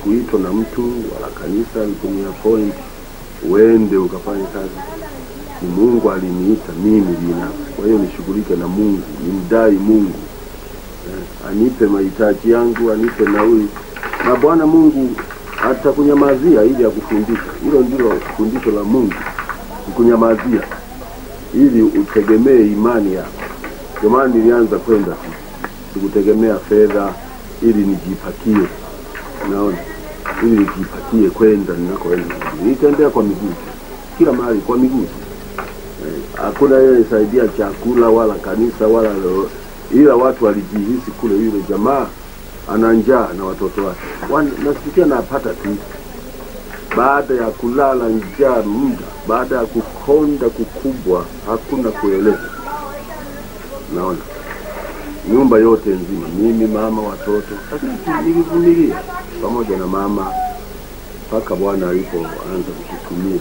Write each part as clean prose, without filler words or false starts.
sikuitwa na mtu wala kanisa likunia point uende ukafanya kazi. Ni Mungu aliniita mimi binafsi. Kwa hiyo nishughulike na Mungu, nimdai Mungu anipe mahitaji yangu, anipe nauli. Na Bwana Mungu atakunyamazia ili akufundishe. Hilo ndilo fundisho la Mungu, kukunyamazia ili utegemee imani yako. Kwa maana nilianza kwenda sikutegemea fedha ili nijipatie, naona, ili nijipatie kwenda ninakoenda. Nitembea kwa miguu kila mahali kwa miguu. Hakuna yeye saidia chakula wala kanisa wala ila watu walijihisi kule yule jamaa ana njaa na watoto wake. Nasikia napata tu baada ya kulala njaa muda, baada ya kukonda kukubwa, hakuna kueleza. Naona nyumba yote nzima, mimi, mama, watoto, lakini nilivumilia pamoja na mama mpaka Bwana alipoanza kututumia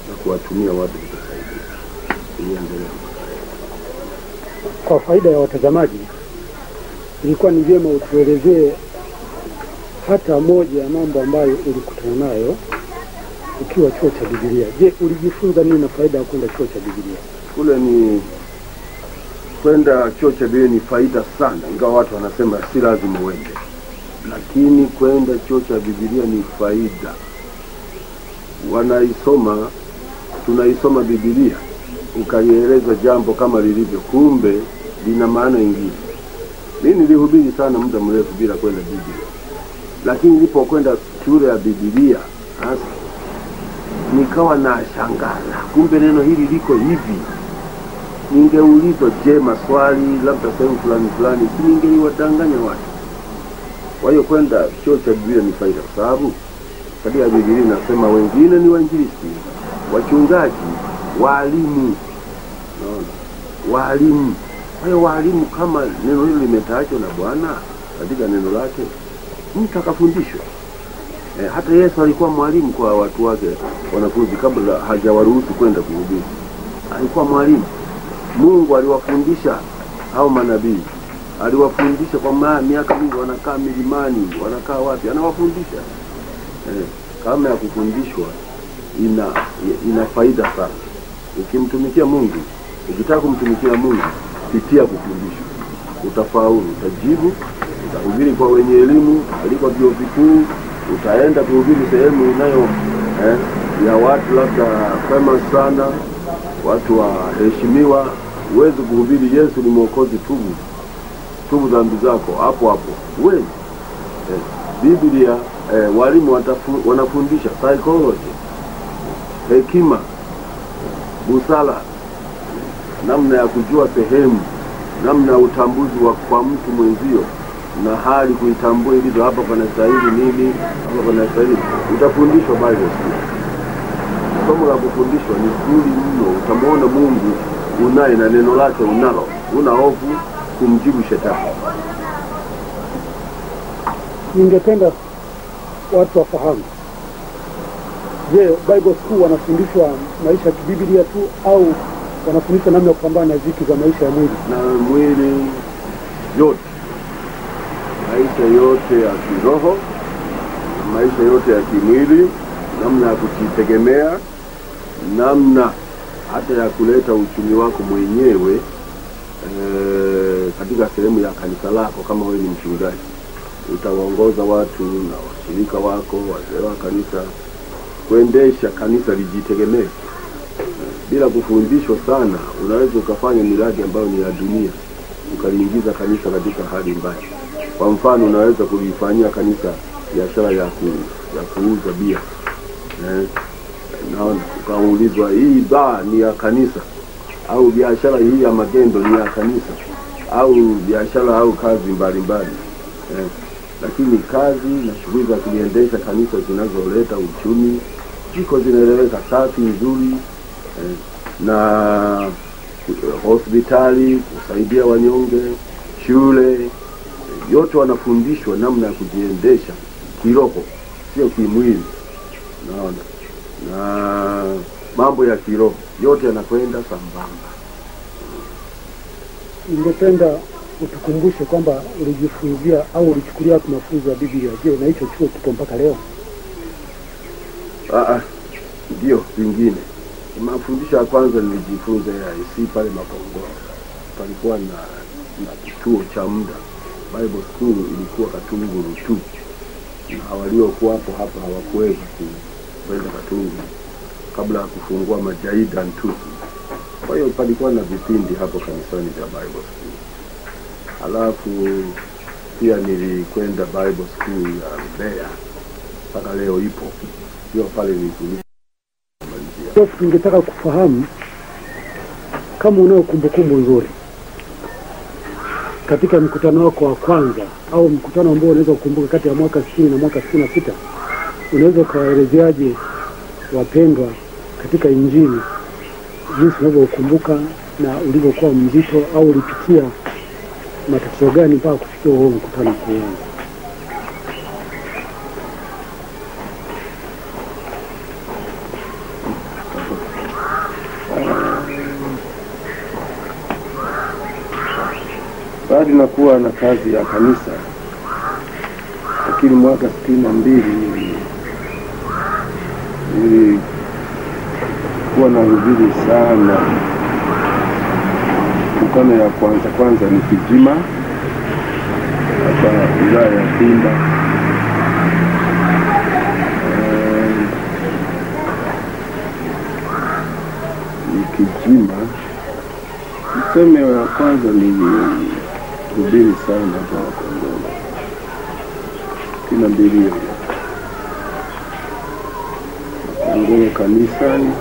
na kuwatumia watu kutusaidia. Niendelee. Kwa faida ya watazamaji, ilikuwa ni vyema utuelezee hata moja ya mambo ambayo ulikutana nayo ukiwa chuo cha Biblia. Je, ulijifunza nini na faida ya kwenda chuo cha Biblia? Kule ni kwenda chuo cha Biblia ni faida sana, ingawa watu wanasema si lazima uende. Lakini kwenda chuo cha Biblia ni faida. Tunaisoma Biblia, ukaieleza jambo kama lilivyo, kumbe lina maana nyingine. Mimi nilihubiri sana muda mrefu bila kwenda Biblia. Lakini nilipokwenda shule ya Biblia, hasa nikawa na shangaza, kumbe neno hili liko hivi. Ningeulizwa maswali labda sehemu fulani, si ningeliwadanganya watu. Kwa hiyo kwenda chuo cha Biblia ni faida, kwa sababu katika Biblia inasema wengine ni wainjilisti, wachungaji, walimu. Naona walimu. Kwa hiyo walimu, kama neno hilo limetajwa na Bwana katika neno lake, mtu akafundishwa. Hata Yesu alikuwa mwalimu kwa watu wake, wanafunzi, kabla hajawaruhusu kwenda kuhubiri. Alikuwa mwalimu. Mungu aliwafundisha hao manabii. Aliwafundisha kwa miaka mingi, wanakaa milimani, wanakaa wapi, anawafundisha. Kama ya kufundishwa ina faida sana. Ukimtumikia Mungu, ukitaka kumtumikia Mungu, pitia kufundishwa. Utafaulu, utajibu, utahubiri kwa wenye elimu, aliko vyuo vikuu, utaenda kuhubiri sehemu inayo ya watu labda famous sana, watu waheshimiwa. Uweze kuhubiri Yesu ni Mwokozi, tubu dhambi zako hapo. Uweze. Biblia walimu wanafundisha psychology, hekima, busara, namna ya kujua sehemu, namna ya utambuzi wa kwa mtu mwenzio na hali kuitambua ilivyo, hapa panastahili nini, hapa panastahili. Utafundishwa Bible. Somo la kufundishwa ni zuri mno. Utamuona Mungu unaye na neno lake unalo. Una hofu kumjibu shetani. Ningependa watu wafahamu, je, Bible School wanafundishwa maisha ya Biblia tu au wanafundishwa namna ya kupambana na vitu za maisha ya mwili? Na mwili yote. Maisha yote ya kiroho, maisha yote ya kimwili, namna ya kujitegemea, namna hata ya kuleta uchumi wako mwenyewe katika sehemu ya kanisa lako. Kama wewe ni mchungaji, utawaongoza watu na washirika wako, wazee wa kanisa, kuendesha kanisa lijitegemee. Bila kufundishwa sana, unaweza ukafanya miradi ambayo ni ya dunia, ukaliingiza kanisa katika hali mbaya. Kwa mfano, unaweza kulifanyia kanisa biashara ya kuuza bia. Na ukaulizwa, hii baa ni ya kanisa au biashara hii ya magendo ni ya kanisa, au biashara au kazi mbalimbali. Lakini kazi na shughuli za kuliendesha kanisa zinazoleta uchumi ziko zinaeleweka, safi, nzuri. Na hospitali, kusaidia wanyonge, shule, yote wanafundishwa namna ya kujiendesha kiroho, sio kimwili. Naona na mambo ya kiroho yote yanakwenda sambamba. Ningependa utukumbushe kwamba ulijifunzia au ulichukulia mafunzo ya Biblia. Je, na hicho chuo kipo mpaka leo? Ndio, vingine. Mafundisho ya kwanza nilijifunza ya IC pale Makongoro. Palikuwa na kituo cha muda. Bible School ilikuwa Katunguru tu. Na waliokuwa hapa hawakuweza kwenda Katunguru kabla ya kufungua majaida tu. Kwa hiyo palikuwa na vipindi hapo kanisani vya Bible School. Alafu pia nilikwenda Bible School ya Mbeya. Mpaka leo ipo. Hiyo pale nilifundisha. Tungetaka kufahamu kama unao kumbukumbu nzuri katika mkutano wako wa kwanza au mkutano ambao unaweza kukumbuka kati ya mwaka 60 na mwaka 66. Unaweza kuwaelezeaje wapendwa katika Injili jinsi unavyokumbuka na ulivyokuwa mzito, au ulipitia matatizo gani mpaka kufikia huo mkutano kuanza? Baada na kuwa na kazi ya kanisa, lakini mwaka 62 nilikuwa na hubiri sana. Mkutano ya kwanza ni Kijima hapa wilaya ya Pinda. Ni Kijima. Mseme ya kwanza hubiri sana kwa Kongolo. Kina mbili Kongolo kanisani.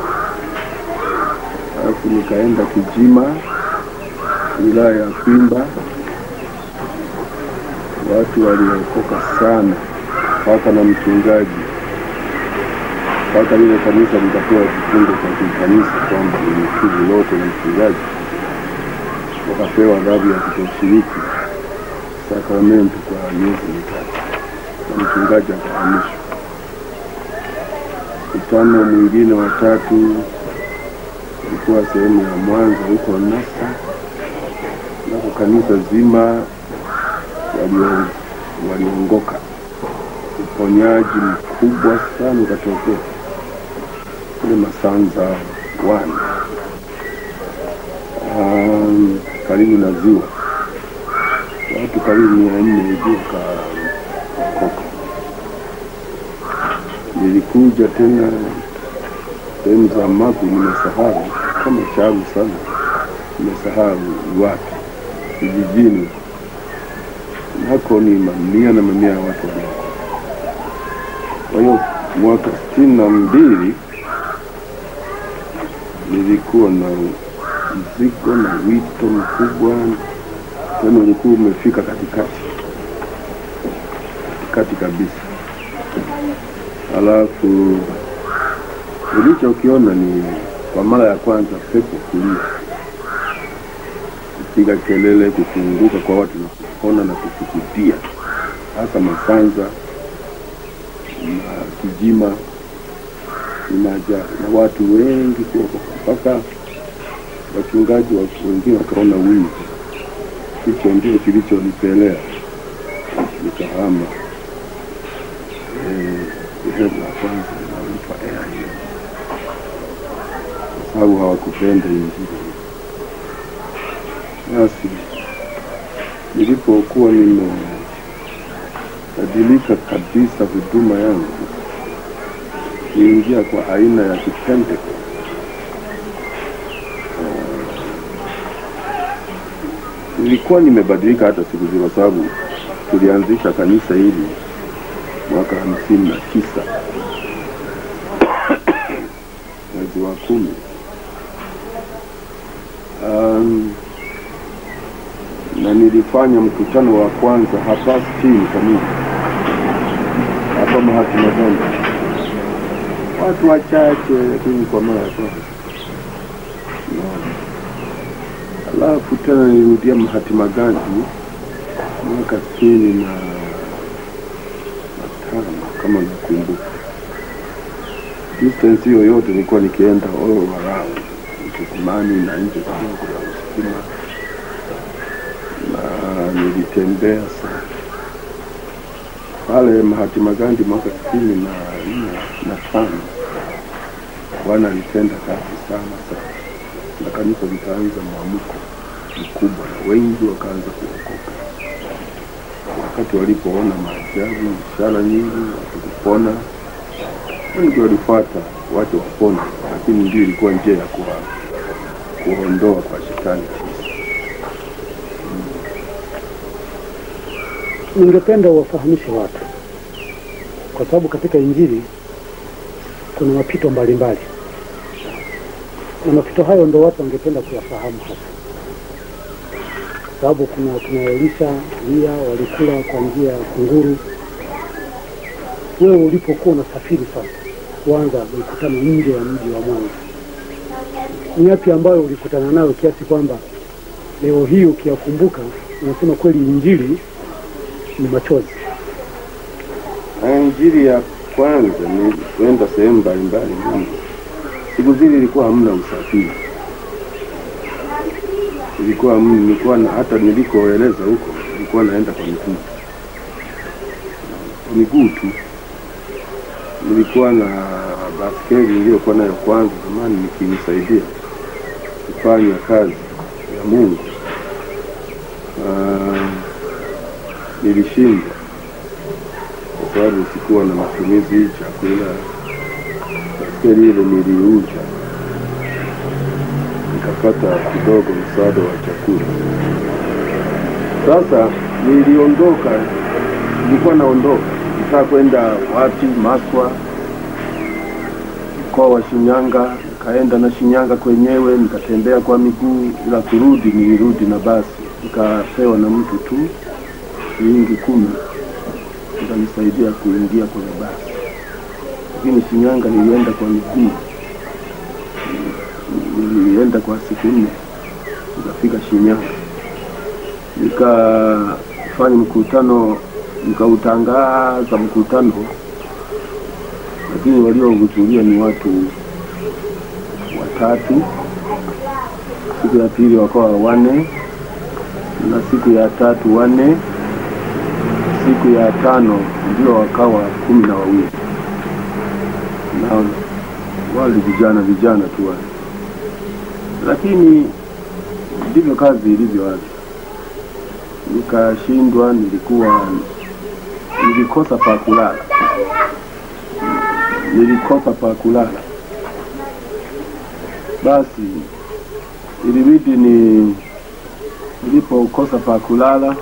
Alafu nikaenda Kijima wilaya ya Kwimba. Watu waliokoka sana mpaka na mchungaji. Mpaka lile kanisa likapewa kifungo cha kanisa kwamba ni lote na mchungaji. Wakapewa adhabu ya kutoshiriki sakramenti kwa miezi mitatu. Na mchungaji akahamishwa. Mkutano mwingine wa tatu ulikuwa sehemu ya Mwanza huko Nasa. Na kanisa zima waliongoka. Uponyaji mkubwa sana ukatokea kule Masanza 1. Karibu na ziwa. Watu karibu 400 hivi wakaokoka. Nilikuja tena sehemu za Magu, nimesahau kama shabu sana. Nimesahau wapi. Vijijini. Nako ni mamia na mamia watu waliokoka. Kwa hiyo mwaka 62 nilikuwa na mzigo na wito mkubwa. Tena ulikuwa umefika katikati kabisa. Alafu nilichokiona ni kwa mara ya kwanza pepo kulia, kupiga kelele, kufunguka kwa watu na kupona na kufukutia, hasa Masanza na Kijima na watu wengi kuokoka. Mpaka wachungaji wengine wakaona wivu. Hicho ndio kilichonipelea nikahama sehemu ya kwanza inaitwa AIM, kwa sababu hawakupenda Injili. Basi nilipokuwa nimebadilika kabisa huduma yangu, niingia kwa aina ya Kipentekoste. Nilikuwa nimebadilika hata siku zile, kwa sababu tulianzisha kanisa hili mwaka 59 mwezi wa 10. Na nilifanya mkutano wa kwanza hapa chini kanisa hapa Mahatma Gandhi. Watu wachache, lakini kwa mara ya kwanza. Alafu tena nilirudia Mahatma Gandhi mwaka 65 kama nakumbuka. Distance hiyo yote nilikuwa nikienda all around Msukumani na nje kidogo ya Msukuma na nilitembea sana pale Mahatma Gandhi mwaka 2005. Bwana alitenda kazi sana na kanisa likaanza mwamko mkubwa na wengi wakaanza kuokoka. Wakati walipoona maajabu, ishara nyingi, watu kupona, wengi walifuata watu wapone, lakini ndio ilikuwa njia ya kuondoa kwa shetani. Ningependa uwafahamishe watu, kwa sababu katika Injili kuna mapito mbalimbali, na mapito hayo ndio watu wangependa kuyafahamu hasa, sababu kuna Elisha, Elia walikula kwa njia ya kunguru. Wewe ulipokuwa unasafiri sasa kuanza mikutano nje ya mji wa Mwanza, ni yapi ambayo ulikutana nayo kiasi kwamba leo hii ukiyakumbuka unasema kweli Injili ni machozi? Injili ya kwanza ni kwenda sehemu mbalimbali. Siku zile ilikuwa hamna usafiri, nilikuwa hata nilikoeleza huko nilikuwa naenda kwa miguu tu. Nilikuwa na baskeli niliyokuwa nayo kwanza zamani nikinisaidia kufanya kazi ya Mungu. Nilishindwa kwa sababu sikuwa na matumizi chakula. Baskeli ile niliuza, nikapata kidogo msaada wa chakula. Sasa nilikuwa naondoka, nitaka kwenda wapi, Maswa, mkoa wa Shinyanga. Nikaenda na Shinyanga kwenyewe, nikatembea kwa miguu, ila kurudi nilirudi na basi. Nikapewa na mtu tu shilingi 10 nikanisaidia kuingia kwenye basi. Lakini Shinyanga nilienda kwa miguu, nilienda kwa siku 4 nikafika Shinyanga. Nikafanya mkutano, nikautangaza mkutano, lakini waliohudhuria ni watu 3. Siku ya pili wakawa 4, na siku ya 3 4, siku ya 5 ndio wakawa 12. Naona wale vijana tu wale. Lakini ndivyo kazi ilivyoanza. Nikashindwa, nilikosa pa kulala. Basi ilibidi nilipokosa pa kulala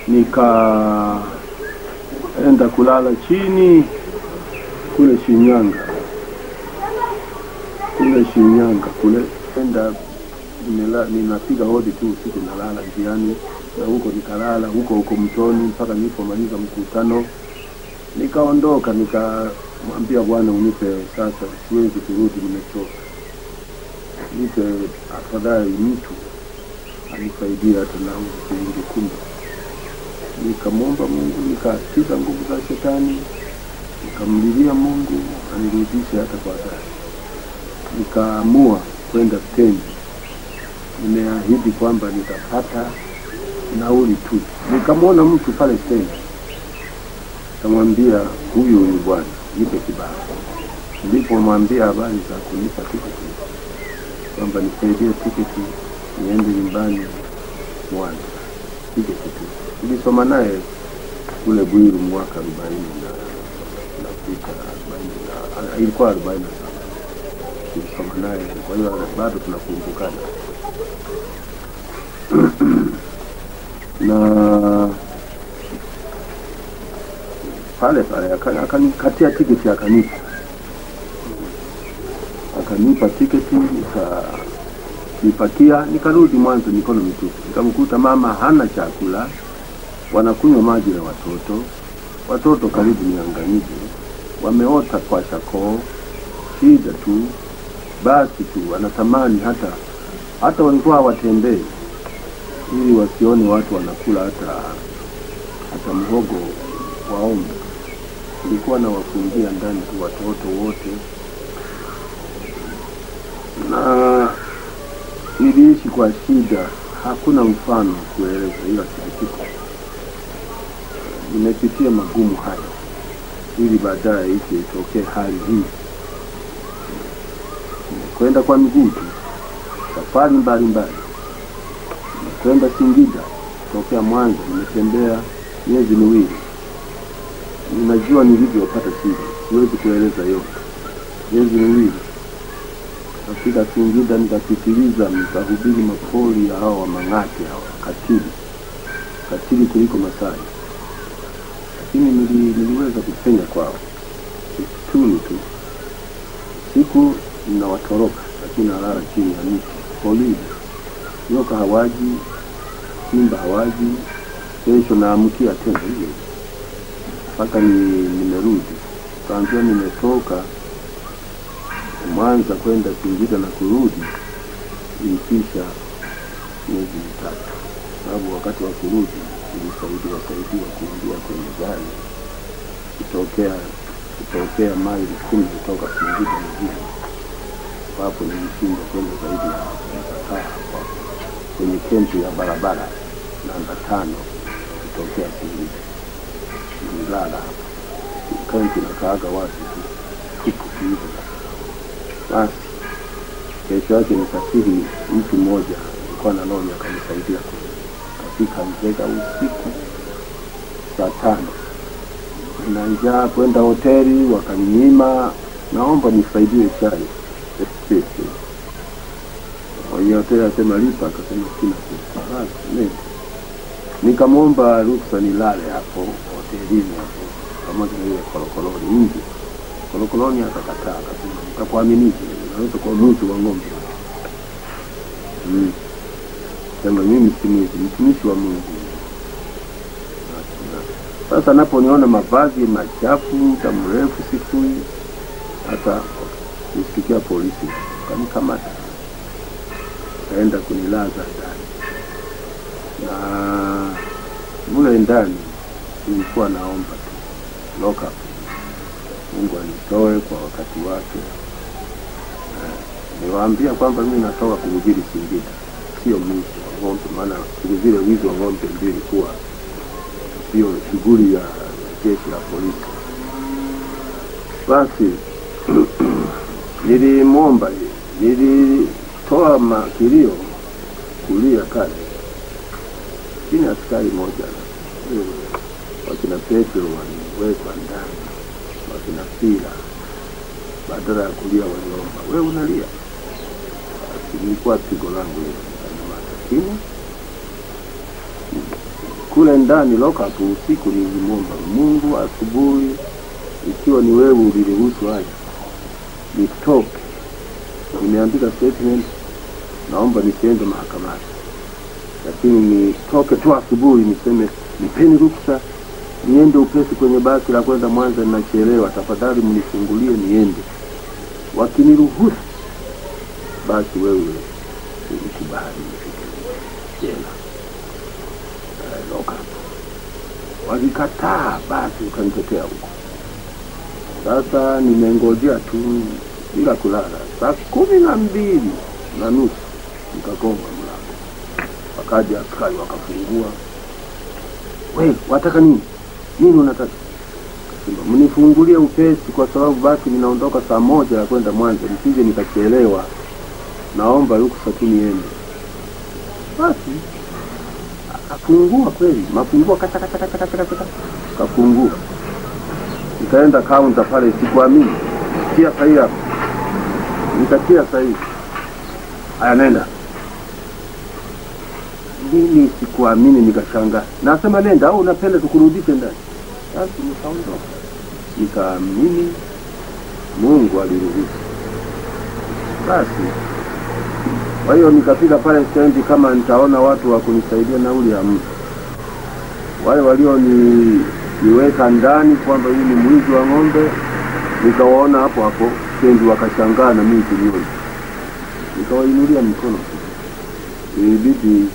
nikaenda kulala chini kule Shinyanga. Enda ninapiga hodi tu usiku, nalala njiani, na huko nikalala huko mtoni mpaka nilipomaliza mkutano. Nikaondoka, nikamwambia Bwana, unipe sasa, siwezi kurudi, nimechoka. Nipe afadhali mtu anisaidie hata na shilingi 10. Nikamwomba Mungu, nikatiza nguvu za shetani, nikamlilia Mungu anirudishe hata kwa gari. Nikaamua kwenda stendi. Nimeahidi kwamba nitapata nauli tu. Nikamwona mtu pale stendi, nikamwambia, huyu ni bwana, nipe kibali. Nilipomwambia habari za kunipa tiketi, kwamba nisaidie tiketi niende nyumbani Mwanza, tiketi tu. Nilisoma naye kule Bwiru mwaka 40 na fika 40, ilikuwa 47. Nilisoma naye, kwa hiyo bado tunakumbukana. Na pale akanikatia tiketi, akanipa tiketi, nipatia, nikarudi Mwanza mikono mitupu. Nikamkuta mama hana chakula, wanakunywa maji na watoto karibu niangamize, wameota kwa shako, shida tu, basi tu wanatamani hata walikuwa hawatembei ili wasione watu wanakula hata mhogo waombe. Nilikuwa na wafungia ndani tu watoto wote, na niliishi kwa shida hakuna mfano kueleza, ila sikitiko nimepitia magumu haya ili baadaye ije itokee hali hii. Nimekwenda kwa miguu tu safari mbalimbali, nimekwenda Singida tokea Mwanza, nimetembea miezi miwili. Ninajua nilivyopata shida, siwezi kueleza yote. Miezi miwili nafika Singida, nikapitiliza, nikahubiri mapoli ya hao Wamang'ati, hao katili kuliko Masai, lakini niliweza kupenya kwao msituni tu. Siku ninawatoroka, lakini nalala chini ya miti polisi. Nyoka hawaji, simba hawaji. Kesho naamkia tena hiyo mpaka nimerudi. Kaanzia nimetoka Mwanza kwenda Singida na kurudi ilikisha miezi mitatu, sababu wakati wa kurudi nilisaidiwa kuingia kwenye gari kutokea maili 10 kutoka Singida mjini. Hapo nilishinda kwenda zaidi ya hapo kwenye kempi ya barabara namba 5 kutokea Singida. Nilala hapo kempi na kaaga watu tupu hivi. Basi kesho yake nikasiri, mtu mmoja alikuwa na noni akanisaidia kufika Nzega usiku saa 5. Na njaa kwenda hoteli, wakaninyima, naomba nisaidie chai. Mwenye hoteli akasema lipa, akasema sina pesa. Basi nikamwomba ruhusa nilale hapo hotelini hapo pamoja na ile kolokoloni nje. Kolokoloni akakataa, akasema nitakuaminije, naweza kuwa mtu wa ng'ombe. Sema mimi si mtumishi wa Mungu. Sasa naponiona mavazi machafu muda mrefu sikui, hata nisikia polisi kanikamata, kaenda kunilaza ndani. Na mule ndani nilikuwa naomba tu lock up, Mungu anitoe kwa wakati wake. Niwaambia kwamba mimi natoka kuhubiri Singida, sio mwizi wa ng'ombe, maana vile wizi wa ng'ombe ndio ilikuwa sio shughuli ya jeshi la polisi. Basi nilimwomba, nilitoa makilio kulia kale chini. Askari moja wakina Petro waliwekwa ndani, wakina Sila, badala ya kulia waliomba, wewe unalia. Basi nilikuwa pigo langu ile lakini kule ndani lock up usiku nilimwomba Mungu, asubuhi ikiwa ni wewe uliruhusu haya nitoke, nimeandika statement, naomba nisiende mahakamani, lakini nitoke tu asubuhi niseme nipeni ruhusa niende upesi kwenye basi la kwenda Mwanza, ninachelewa, tafadhali mnifungulie niende. Wakiniruhusu basi wewe ukubali nifike jela. Loka walikataa, basi ukanitetea huko. Sasa nimengojea tu bila kulala. Saa 12:30 nikagonga mlango, wakaja askari wakafungua. Wewe wataka nini? Nini unataka? Kasema mnifungulie upesi kwa sababu basi ninaondoka saa 1 ya kwenda Mwanza, nisije nikachelewa, naomba ruhusa tu niende. Basi akafungua kweli, mafungua kata kafungua. Nikaenda kaunta pale, sikuamini. Tia sahihi hapo. Nikatia sahihi. Haya nenda. Mimi sikuamini, nikashangaa. Nasema nenda au unapenda tukurudishe ndani? Basi nikaondoka. Nikaamini Mungu aliruhusu. Basi kwa hiyo nikafika pale stendi, kama nitaona watu wa kunisaidia nauli ya mtu. Wale walioniweka ndani kwamba yule ni mwizi wa ng'ombe, nikawaona hapo stendi, wakashangaa na mimi kuniona. Nikawainulia mikono. Ilibidi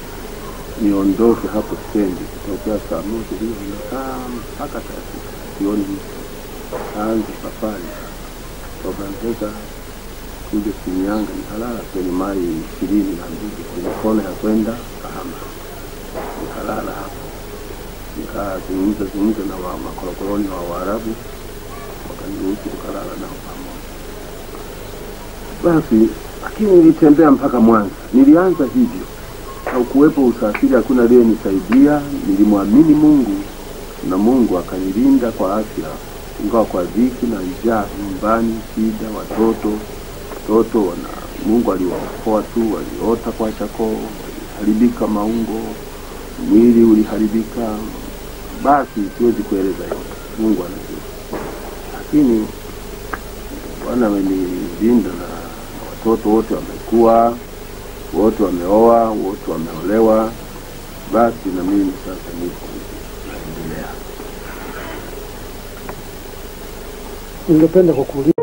niondoke hapo stendi kutokea saa 1 hiyo mpaka saa 6 jioni. Aanze safari kutoka Nzega kule Shinyanga, nikalala kwenye maili 22 kwenye kona ya kwenda Kahama. Nikalala hapo, nikazungumza na makorokoroni wa Waarabu, wakaniruhusu tukalala nao pamoja. Basi lakini nilitembea mpaka Mwanza. Nilianza hivyo, haukuwepo usafiri, hakuna aliyenisaidia. Nilimwamini Mungu na Mungu akanilinda kwa afya, ingawa kwa dhiki na njaa nyumbani, shida, watoto Mungu aliwaokoa tu, waliota kwa chakoo, waliharibika maungo, mwili uliharibika. Basi siwezi kueleza yote, Mungu anajua. Lakini Bwana amenilinda na watoto wote wamekuwa, wote wameoa, wote wameolewa. Basi na mimi sasa niko naendelea. Ningependa kukuuliza